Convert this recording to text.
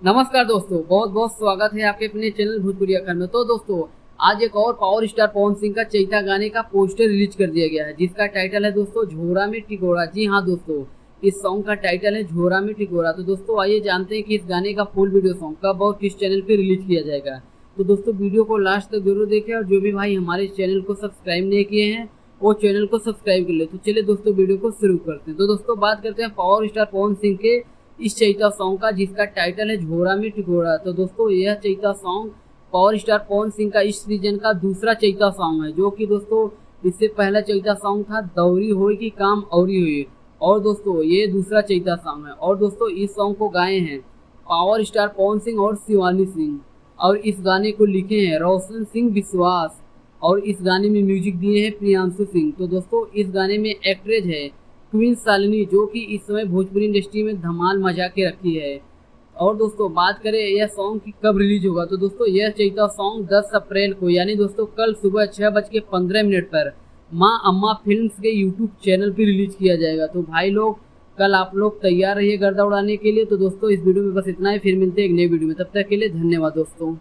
नमस्कार दोस्तों, बहुत बहुत स्वागत है आपके अपने चैनल भोजपुरी अखंड में। तो दोस्तों, आज एक और पावर स्टार पवन सिंह का चैता गाने का पोस्टर रिलीज कर दिया गया है, जिसका टाइटल है दोस्तों झोरा में टिकोरा। जी हाँ दोस्तों, इस सॉन्ग का टाइटल है झोरा में टिकोरा। तो दोस्तों आइए जानते हैं कि इस गाने का फुल वीडियो सॉन्ग कब और किस चैनल पे रिलीज किया जाएगा। तो दोस्तों वीडियो को लास्ट तक जरूर देखें, और जो भी भाई हमारे चैनल को सब्सक्राइब नहीं किए हैं वो चैनल को सब्सक्राइब कर ले। तो चलिए दोस्तों वीडियो को शुरू करते हैं। तो दोस्तों बात करते हैं पावर स्टार पवन सिंह के इस चैता सॉन्ग का, जिसका टाइटल है झोरा में टिकोरा। तो दोस्तों यह Chaita song power star Pawan Singh का इस सीजन का दूसरा चैता सॉन्ग है, जो कि दोस्तों इससे पहला चैता सॉन्ग था दौरी होई की काम औरी हुई। और दोस्तों ये दूसरा चैता सॉन्ग है। और दोस्तों इस सॉन्ग को गाए हैं पावर स्टार पवन सिंह और शिवानी सिंह, और इस गाने को लिखे हैं रोशन सिंह विश्वास, और इस गाने में म्यूजिक दिए हैं प्रियांशु सिंह। तो दोस्तों इस गाने में एक्ट्रेस है क्वीन शालिनी, जो कि इस समय भोजपुरी इंडस्ट्री में धमाल मचा के रखी है। और दोस्तों बात करें यह सॉन्ग की कब रिलीज होगा, तो दोस्तों यह चैता सॉन्ग 10 अप्रैल को, यानी दोस्तों कल सुबह 6:15 पर माँ अम्मा फिल्म्स के यूट्यूब चैनल पर रिलीज किया जाएगा। तो भाई लोग कल आप लोग तैयार रहिए गर्दा उड़ाने के लिए। तो दोस्तों इस वीडियो में बस इतना ही, फिर मिलते हैं एक नई वीडियो में, तब तक के लिए धन्यवाद दोस्तों।